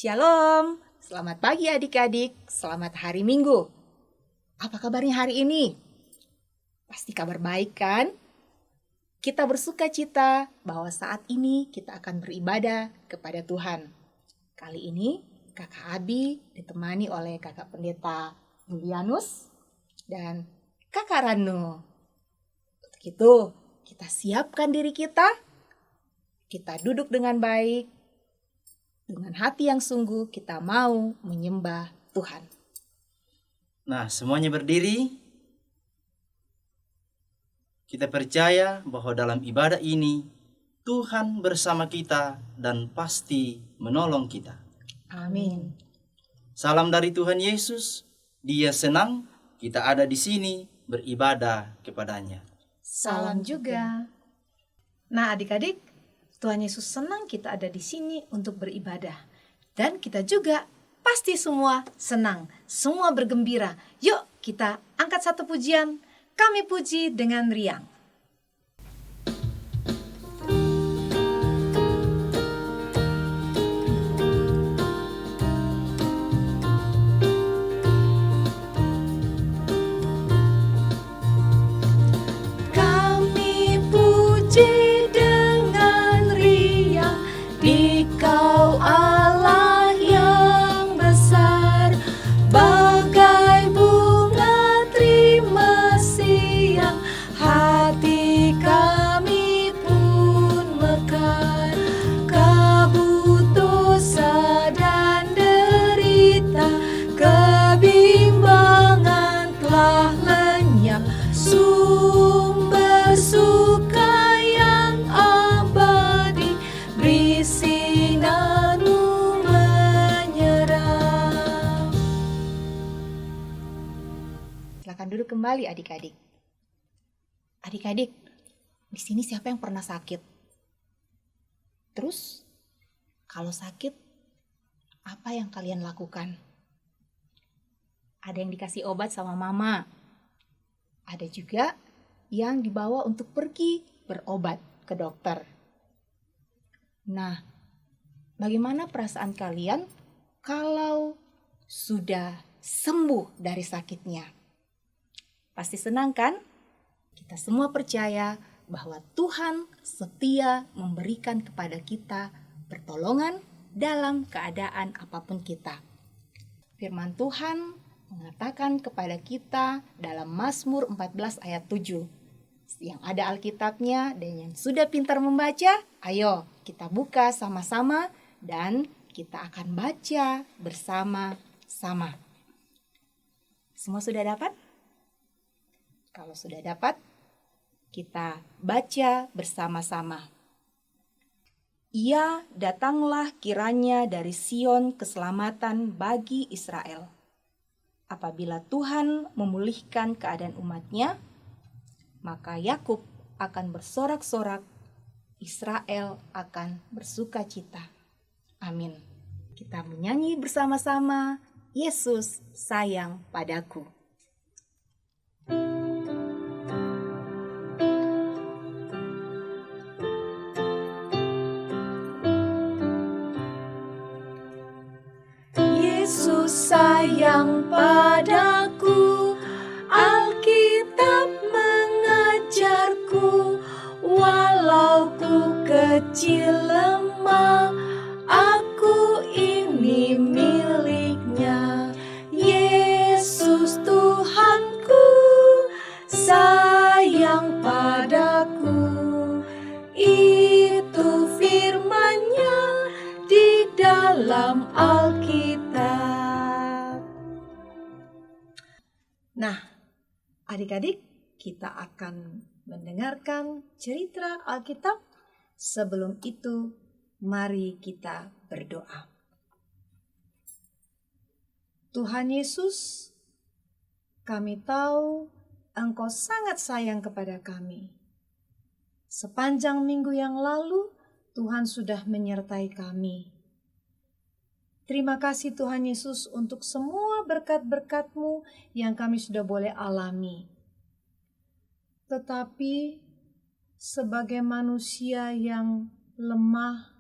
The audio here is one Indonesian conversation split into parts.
Shalom, selamat pagi adik-adik, selamat hari Minggu. Apa kabarnya hari ini? Pasti kabar baik kan? Kita bersuka cita bahwa saat ini kita akan beribadah kepada Tuhan. Kali ini kakak Abi ditemani oleh kakak pendeta Julianus dan kakak Ranu. Untuk itu kita siapkan diri kita duduk dengan baik. Dengan hati yang sungguh kita mau menyembah Tuhan. Nah, semuanya berdiri. Kita percaya bahwa dalam ibadah ini Tuhan bersama kita dan pasti menolong kita. Amin. Salam dari Tuhan Yesus. Dia senang kita ada di sini beribadah kepadanya. Salam juga. Nah, adik-adik, Tuhan Yesus senang kita ada di sini untuk beribadah. Dan kita juga pasti semua senang, semua bergembira. Yuk kita angkat satu pujian, kami puji dengan riang. Kami puji dengan riang di Kau Allah yang besar, bagai bunga terima siang, hati kami pun mekar. Kabut dosa dan derita, kebimbangan telah lenyap, sumber suka yang abadi beri sinar-Mu menyerap. Silakan duduk kembali adik-adik. Adik-adik, di sini siapa yang pernah sakit? Terus, kalau sakit, apa yang kalian lakukan? Ada yang dikasih obat sama mama. Ada juga yang dibawa untuk pergi berobat ke dokter. Nah, bagaimana perasaan kalian kalau sudah sembuh dari sakitnya? Pasti senang kan? Kita semua percaya bahwa Tuhan setia memberikan kepada kita pertolongan dalam keadaan apapun kita. Firman Tuhan mengatakan kepada kita dalam Mazmur 14 ayat 7. Yang ada Alkitabnya dan yang sudah pintar membaca, ayo kita buka sama-sama dan kita akan baca bersama-sama. Semua sudah dapat? Kalau sudah dapat, kita baca bersama-sama. Ia datanglah kiranya dari Sion keselamatan bagi Israel. Apabila Tuhan memulihkan keadaan umat-Nya, maka Yakub akan bersorak-sorak, Israel akan bersukacita. Amin. Kita menyanyi bersama-sama, Yesus sayang padaku. Yesus sayang padaku, Alkitab mengajarku, walau ku kecil lemah, aku ini miliknya. Yesus Tuhanku sayang padaku, itu firman-Nya di dalam Alkitab. Nah, adik-adik, kita akan mendengarkan cerita Alkitab. Sebelum itu, mari kita berdoa. Tuhan Yesus, kami tahu Engkau sangat sayang kepada kami. Sepanjang minggu yang lalu, Tuhan sudah menyertai kami. Terima kasih Tuhan Yesus untuk semua berkat-berkat-Mu yang kami sudah boleh alami. Tetapi sebagai manusia yang lemah,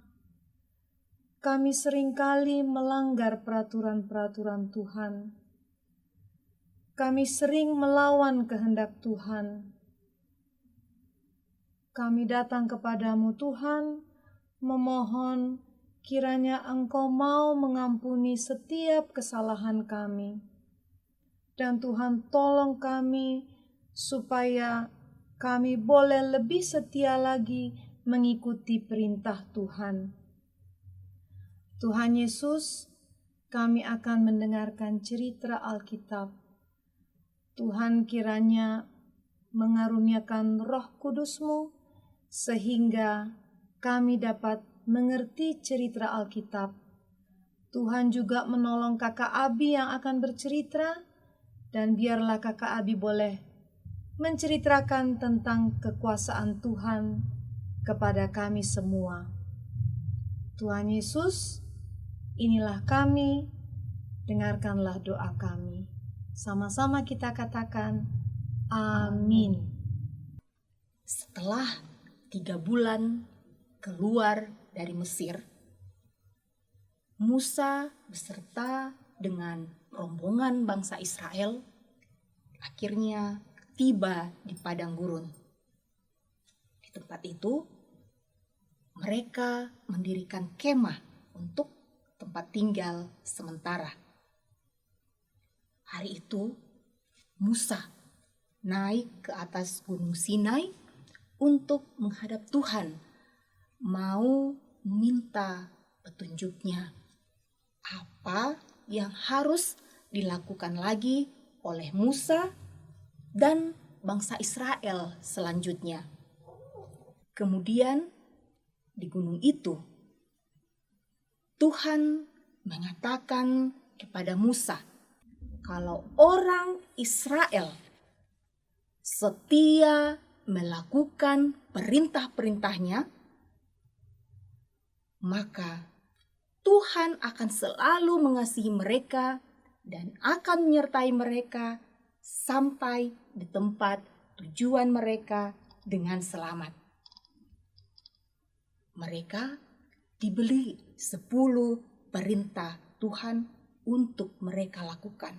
kami seringkali melanggar peraturan-peraturan Tuhan. Kami sering melawan kehendak Tuhan. Kami datang kepadamu Tuhan, memohon kiranya Engkau mau mengampuni setiap kesalahan kami. Dan Tuhan tolong kami supaya kami boleh lebih setia lagi mengikuti perintah Tuhan. Tuhan Yesus, kami akan mendengarkan cerita Alkitab. Tuhan kiranya mengaruniakan Roh Kudus-Mu sehingga kami dapat mengerti cerita Alkitab. Tuhan juga menolong kakak Abi yang akan bercerita, dan biarlah kakak Abi boleh menceritakan tentang kekuasaan Tuhan kepada kami semua. Tuhan Yesus, inilah kami, dengarkanlah doa kami. Sama-sama kita katakan, amin. Setelah 3 bulan keluar dari Mesir, Musa beserta dengan rombongan bangsa Israel akhirnya tiba di padang gurun. Di tempat itu, mereka mendirikan kemah untuk tempat tinggal sementara. Hari itu, Musa naik ke atas Gunung Sinai untuk menghadap Tuhan, mau meminta petunjuknya. Apa yang harus dilakukan lagi oleh Musa dan bangsa Israel selanjutnya. Kemudian di gunung itu, Tuhan mengatakan kepada Musa, kalau orang Israel setia melakukan perintah-perintahnya, maka Tuhan akan selalu mengasihi mereka dan akan menyertai mereka sampai di tempat tujuan mereka dengan selamat. Mereka diberi 10 perintah Tuhan untuk mereka lakukan.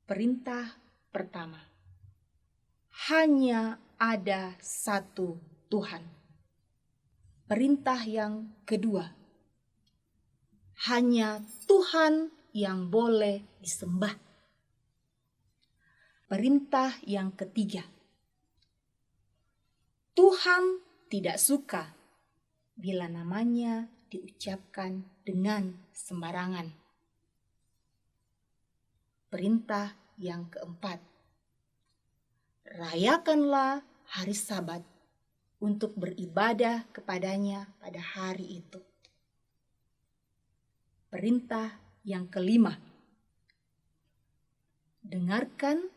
Perintah pertama, hanya ada satu Tuhan. Perintah yang kedua, hanya Tuhan yang boleh disembah. Perintah yang ketiga, Tuhan tidak suka bila namanya diucapkan dengan sembarangan. Perintah yang keempat, rayakanlah hari Sabat untuk beribadah kepadanya pada hari itu. Perintah yang kelima, dengarkan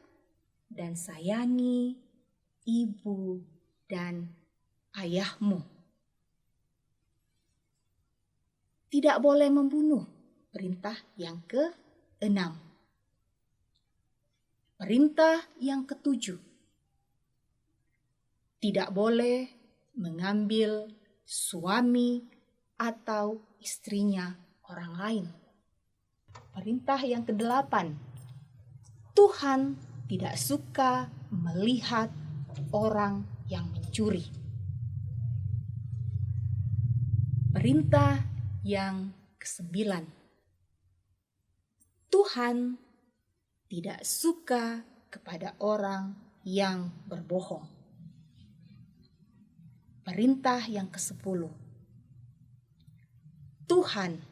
dan sayangi ibu dan ayahmu. Tidak boleh membunuh. Perintah yang keenam. Perintah yang ketujuh, tidak boleh mengambil suami atau istrinya orang lain. Perintah yang kedelapan, Tuhan tidak suka melihat orang yang mencuri. Perintah yang kesembilan, Tuhan tidak suka kepada orang yang berbohong. Perintah yang ke-10, Tuhan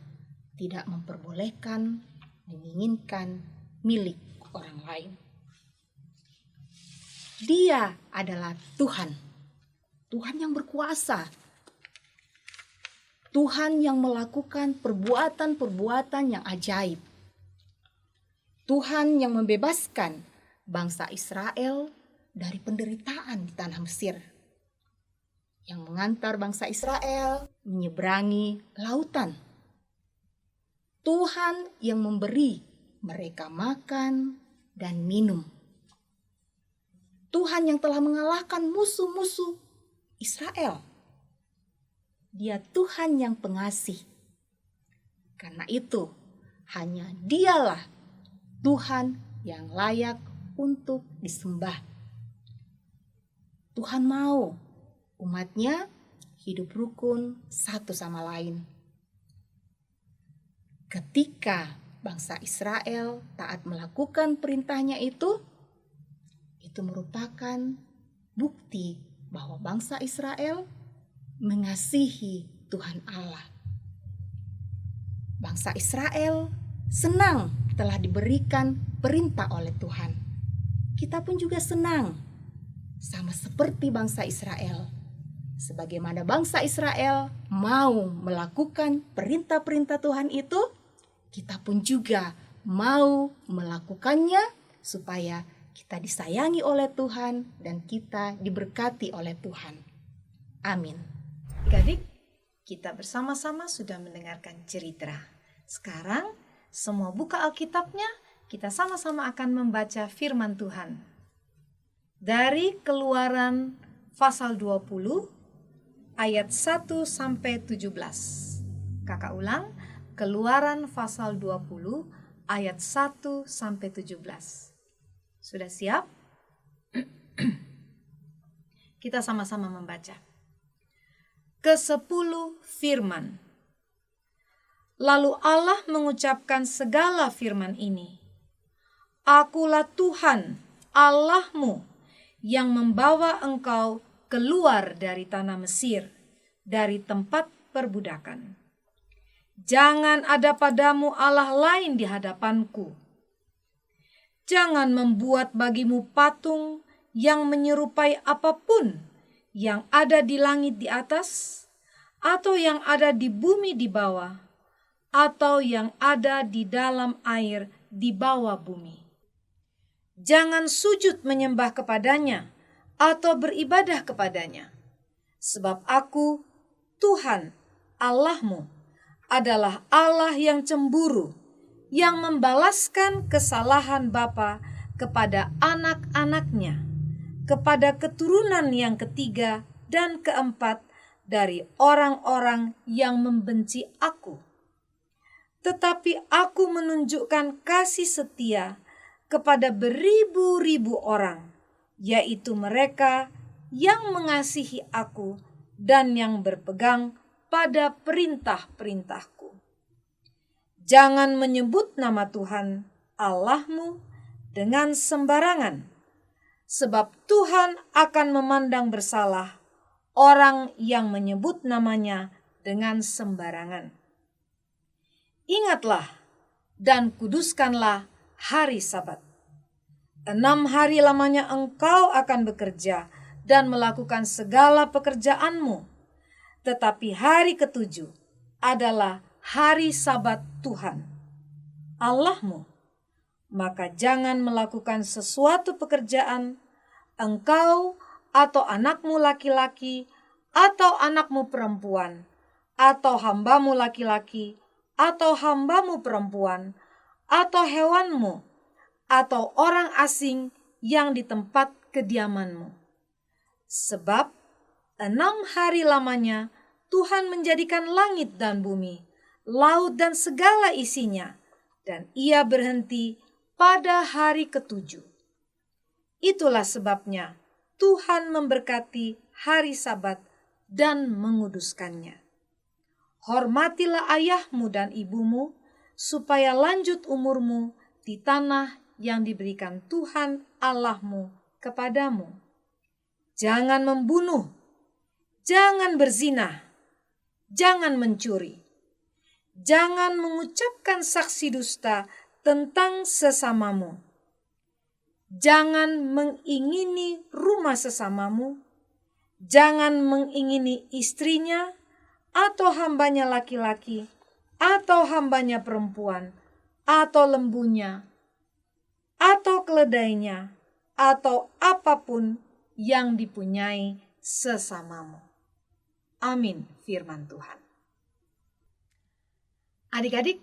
tidak memperbolehkan menginginkan milik orang lain. Dia adalah Tuhan, Tuhan yang berkuasa, Tuhan yang melakukan perbuatan-perbuatan yang ajaib, Tuhan yang membebaskan bangsa Israel dari penderitaan di tanah Mesir, yang mengantar bangsa Israel menyeberangi lautan. Tuhan yang memberi mereka makan dan minum. Tuhan yang telah mengalahkan musuh-musuh Israel. Dia Tuhan yang pengasih. Karena itu, hanya Dialah Tuhan yang layak untuk disembah. Tuhan mau umatnya hidup rukun satu sama lain. Ketika bangsa Israel taat melakukan perintahnya itu merupakan bukti bahwa bangsa Israel mengasihi Tuhan Allah. Bangsa Israel senang telah diberikan perintah oleh Tuhan. Kita pun juga senang, sama seperti bangsa Israel. Sebagaimana bangsa Israel mau melakukan perintah-perintah Tuhan itu, kita pun juga mau melakukannya supaya kita disayangi oleh Tuhan dan kita diberkati oleh Tuhan. Amin. Adik-adik, kita bersama-sama sudah mendengarkan cerita. Sekarang semua buka Alkitabnya, kita sama-sama akan membaca firman Tuhan. Dari Keluaran pasal 20 ayat 1 sampai 17. Kakak ulang, Keluaran pasal 20 ayat 1 sampai 17. Sudah siap? Kita sama-sama membaca. Ke-10 firman. Lalu Allah mengucapkan segala firman ini. Akulah Tuhan Allahmu yang membawa engkau keluar dari tanah Mesir, dari tempat perbudakan. Jangan ada padamu Allah lain di hadapanku. Jangan membuat bagimu patung yang menyerupai apapun yang ada di langit di atas, atau yang ada di bumi di bawah, atau yang ada di dalam air di bawah bumi. Jangan sujud menyembah kepadanya atau beribadah kepadanya. Sebab aku, Tuhan Allahmu, adalah Allah yang cemburu, yang membalaskan kesalahan bapa kepada anak-anaknya, kepada keturunan yang ketiga dan keempat dari orang-orang yang membenci aku. Tetapi aku menunjukkan kasih setia kepada beribu-ribu orang, yaitu mereka yang mengasihi aku dan yang berpegang pada perintah-perintahku. Jangan menyebut nama Tuhan Allahmu dengan sembarangan, sebab Tuhan akan memandang bersalah orang yang menyebut namanya dengan sembarangan. Ingatlah dan kuduskanlah hari Sabat. 6 hari lamanya engkau akan bekerja dan melakukan segala pekerjaanmu. Tetapi hari ke-7 adalah hari Sabat Tuhan Allahmu. Maka jangan melakukan sesuatu pekerjaan, engkau atau anakmu laki-laki, atau anakmu perempuan, atau hambamu laki-laki, atau hambamu perempuan, atau hewanmu, atau orang asing yang di tempat kediamanmu. Sebab 6 hari lamanya Tuhan menjadikan langit dan bumi, laut dan segala isinya, dan Ia berhenti pada hari ke-7. Itulah sebabnya Tuhan memberkati hari Sabat dan menguduskannya. Hormatilah ayahmu dan ibumu, supaya lanjut umurmu di tanah yang diberikan Tuhan Allahmu kepadamu. Jangan membunuh, jangan berzina, jangan mencuri, jangan mengucapkan saksi dusta tentang sesamamu, jangan mengingini rumah sesamamu, jangan mengingini istrinya, atau hambanya laki-laki, atau hambanya perempuan, atau lembunya, atau keledainya, atau apapun yang dipunyai sesamamu. Amin, firman Tuhan. Adik-adik,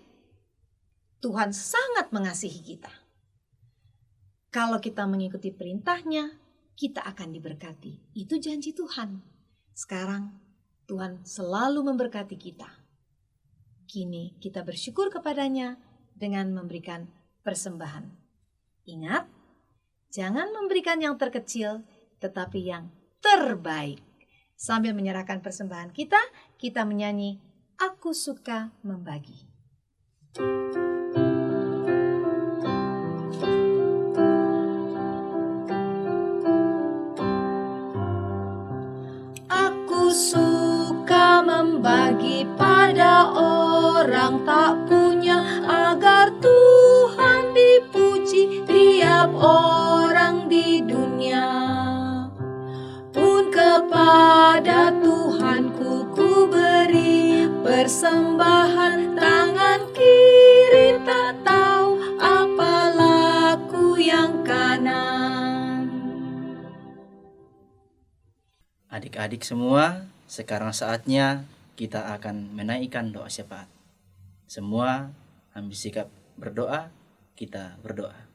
Tuhan sangat mengasihi kita. Kalau kita mengikuti perintahnya, kita akan diberkati. Itu janji Tuhan. Sekarang Tuhan selalu memberkati kita. Kini kita bersyukur kepadanya dengan memberikan persembahan. Ingat, jangan memberikan yang terkecil, tetapi yang terbaik. Sambil menyerahkan persembahan kita, kita menyanyi, Aku Suka Membagi. Aku suka membagi pada orang tak punya, agar Tuhan dipuji tiap orang di dunia. Pun kepada Tuhanku ku beri persembahan, tangan kiri tak tahu apa laku yang kanan. Adik-adik semua, sekarang saatnya kita akan menaikkan doa syafaat. Semua ambil sikap berdoa, kita berdoa.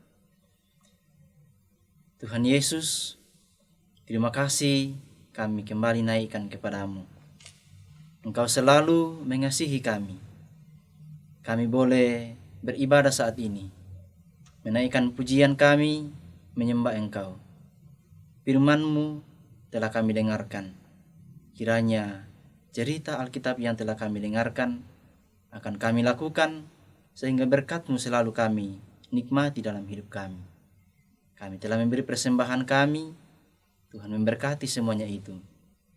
Tuhan Yesus, terima kasih kami kembali naikkan kepadamu. Engkau selalu mengasihi kami. Kami boleh beribadah saat ini, menaikkan pujian kami, menyembah Engkau. Firman-Mu telah kami dengarkan. Kiranya cerita Alkitab yang telah kami dengarkan akan kami lakukan, sehingga berkat-Mu selalu kami nikmati dalam hidup kami. Kami telah memberi persembahan kami, Tuhan memberkati semuanya itu,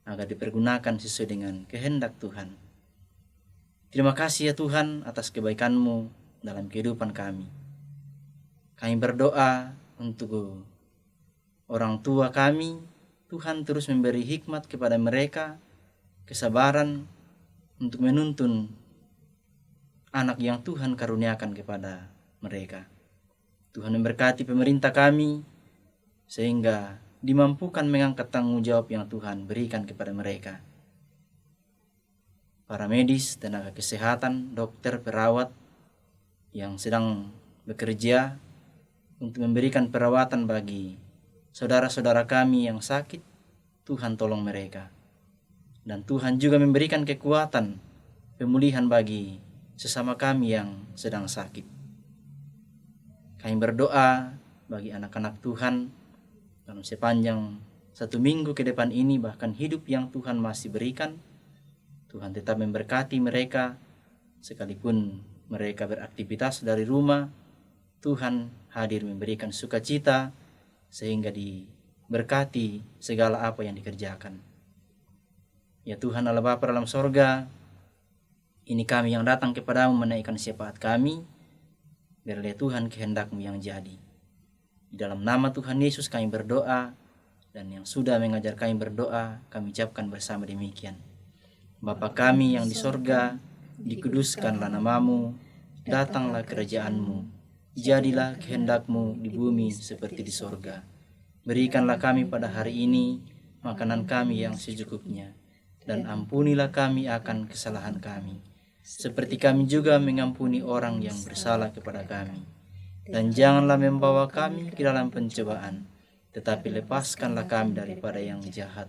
agar dipergunakan sesuai dengan kehendak Tuhan. Terima kasih ya Tuhan atas kebaikan-Mu dalam kehidupan kami. Kami berdoa untuk orang tua kami, Tuhan terus memberi hikmat kepada mereka, kesabaran untuk menuntun anak yang Tuhan karuniakan kepada mereka. Tuhan memberkati pemerintah kami, sehingga dimampukan mengangkat tanggung jawab yang Tuhan berikan kepada mereka. Para medis, tenaga kesehatan, dokter, perawat yang sedang bekerja untuk memberikan perawatan bagi saudara-saudara kami yang sakit, Tuhan tolong mereka. Dan Tuhan juga memberikan kekuatan pemulihan bagi sesama kami yang sedang sakit. Kami berdoa bagi anak-anak Tuhan dalam sepanjang 1 minggu ke depan ini, bahkan hidup yang Tuhan masih berikan. Tuhan tetap memberkati mereka, sekalipun mereka beraktivitas dari rumah. Tuhan hadir memberikan sukacita, sehingga diberkati segala apa yang dikerjakan. Ya Tuhan Allah Bapa dalam sorga, ini kami yang datang kepadamu menaikkan syafaat kami. Biarlah Tuhan kehendak-Mu yang jadi. Di dalam nama Tuhan Yesus kami berdoa, dan yang sudah mengajar kami berdoa, kami ucapkan bersama demikian. Bapa kami yang di sorga, dikuduskanlah nama-Mu, datanglah kerajaan-Mu, jadilah kehendak-Mu di bumi seperti di sorga. Berikanlah kami pada hari ini makanan kami yang secukupnya, dan ampunilah kami akan kesalahan kami, seperti kami juga mengampuni orang yang bersalah kepada kami. Dan janganlah membawa kami ke dalam pencobaan, tetapi lepaskanlah kami daripada yang jahat.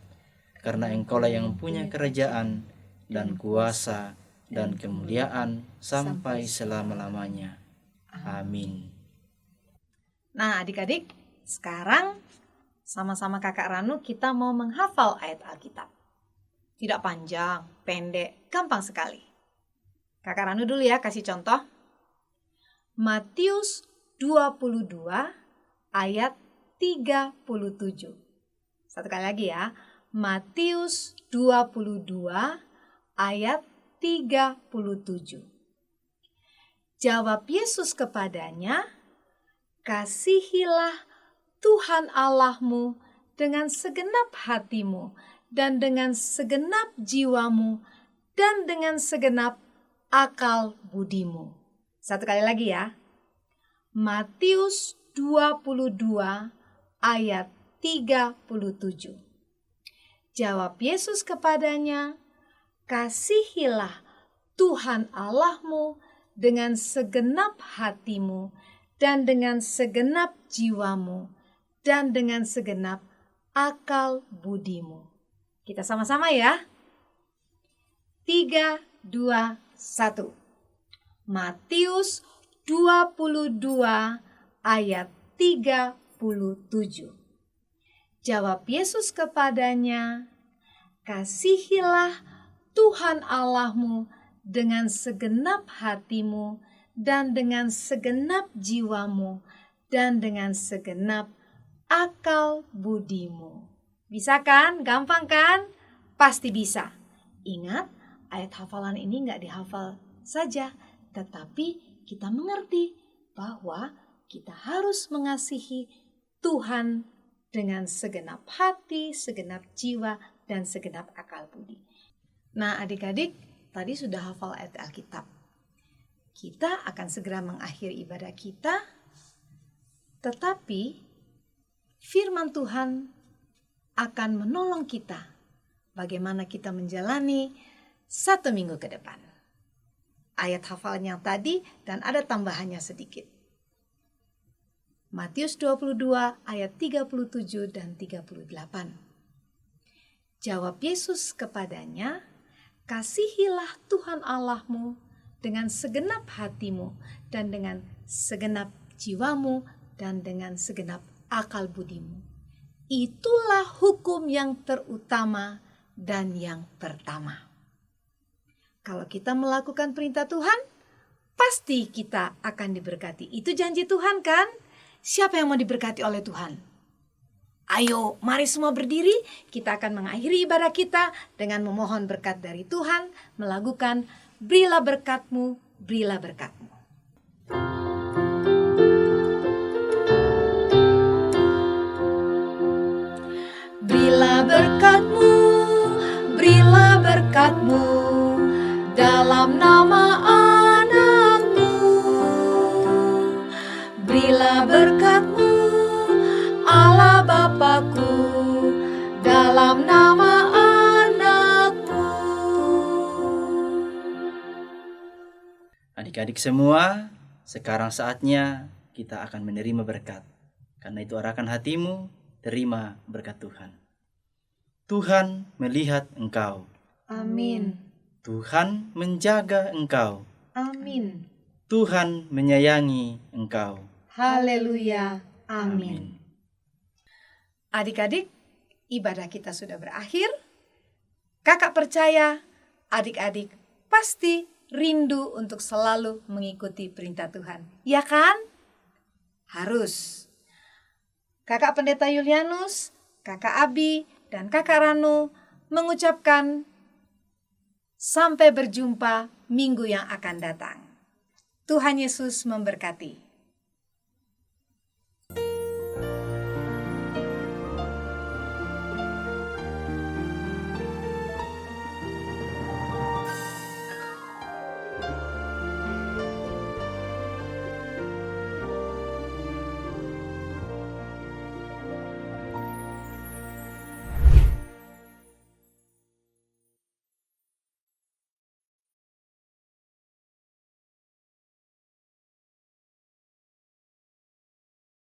Karena Engkaulah yang punya kerajaan dan kuasa dan kemuliaan sampai selama-lamanya. Amin. Nah adik-adik, sekarang sama-sama Kakak Ranu kita mau menghafal ayat Alkitab. Tidak panjang, pendek, gampang sekali. Kakak Ranu dulu ya, kasih contoh. Matius 22 ayat 37. Satu kali lagi ya. Matius 22 ayat 37. Jawab Yesus kepadanya, kasihilah Tuhan Allahmu dengan segenap hatimu dan dengan segenap jiwamu dan dengan segenap akal budimu. Satu kali lagi ya. Matius 22 ayat 37. Jawab Yesus kepadanya, kasihilah Tuhan Allahmu dengan segenap hatimu dan dengan segenap jiwamu dan dengan segenap akal budimu. Kita sama-sama ya. 3, 2, 1. Matius 22 ayat 37. Jawab Yesus kepadanya, "Kasihilah Tuhan Allahmu dengan segenap hatimu dan dengan segenap jiwamu dan dengan segenap akal budimu." Bisa kan? Gampang kan? Pasti bisa. Ingat, ayat hafalan ini nggak dihafal saja, tetapi kita mengerti bahwa kita harus mengasihi Tuhan dengan segenap hati, segenap jiwa, dan segenap akal budi. Nah, adik-adik, tadi sudah hafal ayat Alkitab. Kita akan segera mengakhiri ibadah kita, tetapi firman Tuhan akan menolong kita bagaimana kita menjalani 1 minggu ke depan. Ayat hafalan yang tadi dan ada tambahannya sedikit. Matius 22 ayat 37 dan 38. Jawab Yesus kepadanya, "Kasihilah Tuhan Allahmu dengan segenap hatimu dan dengan segenap jiwamu dan dengan segenap akal budimu. Itulah hukum yang terutama dan yang pertama." Kalau kita melakukan perintah Tuhan, pasti kita akan diberkati. Itu janji Tuhan kan? Siapa yang mau diberkati oleh Tuhan? Ayo, mari semua berdiri. Kita akan mengakhiri ibadah kita dengan memohon berkat dari Tuhan, melakukan "Berilah berkat-Mu, berilah berkat-Mu." Berilah berkat-Mu, berilah berkat-Mu dalam nama anak-Mu. Berilah berkat-Mu, Allah Bapa-Ku, dalam nama anak-Mu. Adik-adik semua, sekarang saatnya kita akan menerima berkat. Karena itu arahkan hatimu, terima berkat Tuhan. Tuhan melihat engkau. Amin. Tuhan menjaga engkau. Amin. Tuhan menyayangi engkau. Haleluya. Amin. Amin. Adik-adik, ibadah kita sudah berakhir. Kakak percaya adik-adik pasti rindu untuk selalu mengikuti perintah Tuhan. Ya kan? Harus. Kakak Pendeta Yulianus, Kakak Abi, dan Kakak Ranu mengucapkan sampai berjumpa minggu yang akan datang. Tuhan Yesus memberkati.